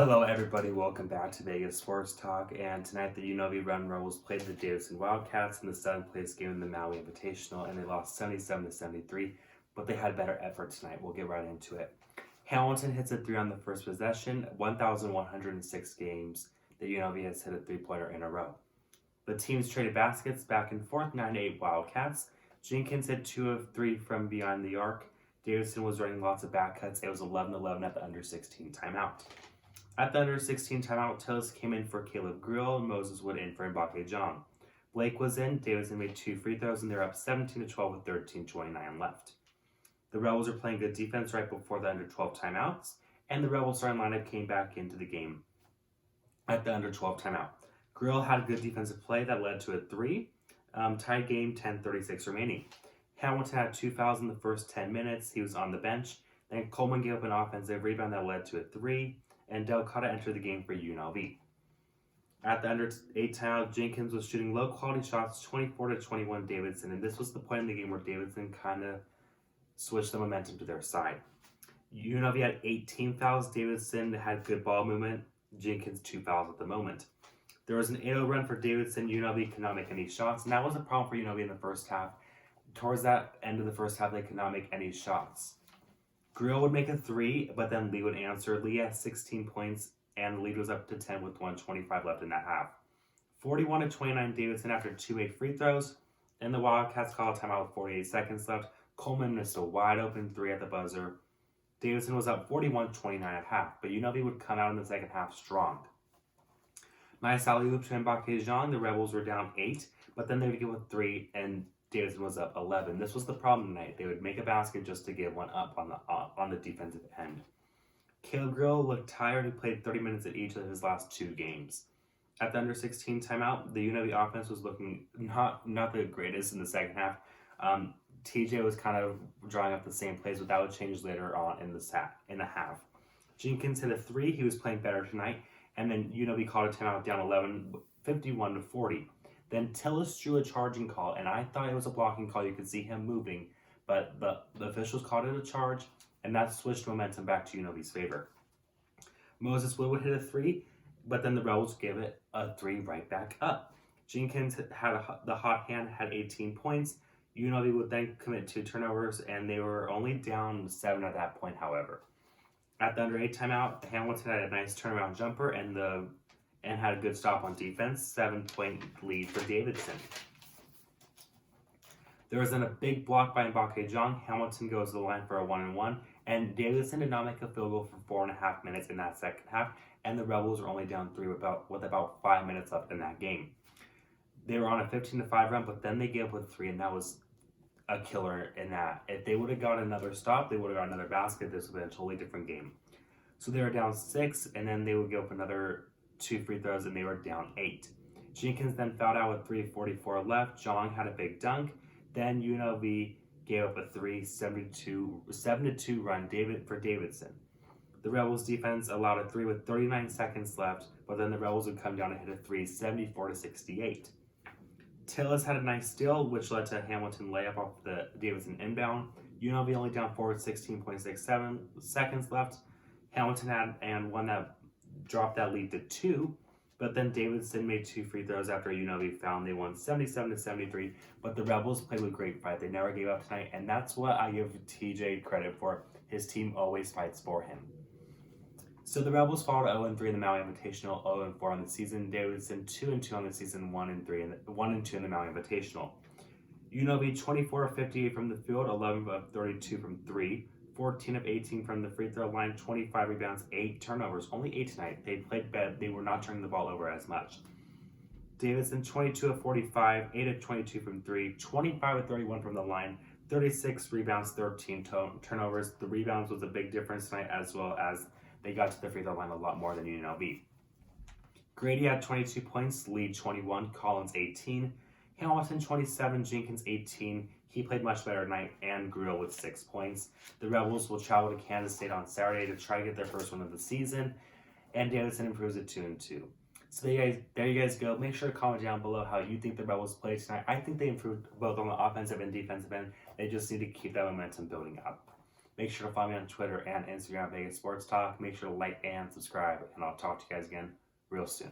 Hello everybody, welcome back to Vegas Sports Talk, and tonight the UNLV Runnin Rebels played the Davidson Wildcats in the 7th place game in the Maui Invitational, and they lost 77-73, but they had better effort tonight. We'll get right into it. Hamilton hits a 3 on the first possession, 1,106 games the UNLV has hit a 3-pointer in a row. The teams traded baskets back and forth, 9-8 Wildcats. Jenkins hit 2 of 3 from behind the arc. Davidson was running lots of back cuts. It was 11-11 at the under 16 timeout. At the under 16 timeout, Tillis came in for Caleb Grill and Moses Wood in for Mbake John. Blake was in, Davidson made 2 free throws, and they're up 17-12 with 13:29 left. The Rebels are playing good defense right before the under 12 timeouts, and the Rebels starting lineup came back into the game at the under 12 timeout. Grill had a good defensive play that led to a 3. Tied game, 10:36 remaining. Hamilton had 2 fouls in the first 10 minutes. He was on the bench. Then Coleman gave up an offensive rebound that led to a 3. And Delcata entered the game for UNLV. At the under 8 timeout, Jenkins was shooting low quality shots, 24-21 Davidson, and this was the point in the game where Davidson kind of switched the momentum to their side. UNLV had 18 fouls, Davidson had good ball movement, Jenkins 2 fouls at the moment. There was an 8-0 run for Davidson, UNLV could not make any shots, and that was a problem for UNLV in the first half. Towards that end of the first half, they could not make any shots. Grill would make a 3, but then Lee would answer. Lee had 16 points, and the lead was up to 10 with 1:25 left in that half. 41-29 Davidson after 2 made free throws, and the Wildcats called a timeout with 48 seconds left. Coleman missed a wide open 3 at the buzzer. Davidson was up 41-29 at half, but UNLV would come out in the second half strong. Nice alley-oop to Mbake Jean. The Rebels were down 8, but then they would give a 3, and Davidson was up 11. This was the problem tonight. They would make a basket just to give one up on the defensive end. Caleb Grill looked tired. He played 30 minutes at each of his last 2 games. At the under 16 timeout, the UNLV offense was looking not the greatest in the second half. TJ was kind of drawing up the same plays, but that would change later on in the half. Jenkins hit a 3. He was playing better tonight, and then UNLV called a timeout down 11, 51-40. Then Tillis drew a charging call, and I thought it was a blocking call. You could see him moving, but the officials called it a charge, and that switched momentum back to UNLV's favor. Moses Wood hit a 3, but then the Rebels gave it a 3 right back up. Jenkins had the hot hand, had 18 points. UNLV would then commit 2 turnovers, and they were only down 7 at that point, however. At the under 8 timeout, Hamilton had a nice turnaround jumper, and had a good stop on defense, 7-point lead for Davidson. There was then a big block by Mbake John. Hamilton goes to the line for a 1-and-1, and Davidson did not make a field goal for 4.5 minutes in that second half, and the Rebels were only down 3 with about 5 minutes left in that game. They were on a 15-5 run, but then they gave up with 3, and that was a killer in that. If they would have got another stop, they would have got another basket. This would have been a totally different game. So they were down 6, and then they would give up another 2 free throws, and they were down 8. Jenkins then fouled out with 3:44 left. John had a big dunk. Then UNLV gave up a 7-2 run for Davidson. The Rebels defense allowed a 3 with 39 seconds left, but then the Rebels would come down and hit a 3, 74-68. Tillis had a nice steal, which led to Hamilton layup off the Davidson inbound. UNLV only down 4 with 16.67 seconds left. Hamilton had and one that dropped that lead to 2, but then Davidson made 2 free throws after UNLV found. They won 77-73, but the Rebels played with great fight. They never gave up tonight, and that's what I give TJ credit for. His team always fights for him. So the Rebels followed 0-3 in the Maui Invitational, 0-4 on the season. Davidson 2-2 on the season, 1-2 in the Maui Invitational. UNLV 24 of 58 from the field, 11 of 32 from 3. 14 of 18 from the free throw line, 25 rebounds, 8 turnovers. Only 8 tonight. They played bad. They were not turning the ball over as much. Davidson 22 of 45, 8 of 22 from 3, 25 of 31 from the line, 36 rebounds, 13 turnovers. The rebounds was a big difference tonight, as well as they got to the free throw line a lot more than UNLV. Grady had 22 points, lead 21, Collins 18, Hamilton 27, Jenkins 18. He played much better tonight, and Grill with 6 points. The Rebels will travel to Kansas State on Saturday to try to get their first win of the season, and Davidson improves it 2-2. So there you guys go. Make sure to comment down below how you think the Rebels played tonight. I think they improved both on the offensive and defensive end. They just need to keep that momentum building up. Make sure to follow me on Twitter and Instagram at Vegas Sports Talk. Make sure to like and subscribe, and I'll talk to you guys again real soon.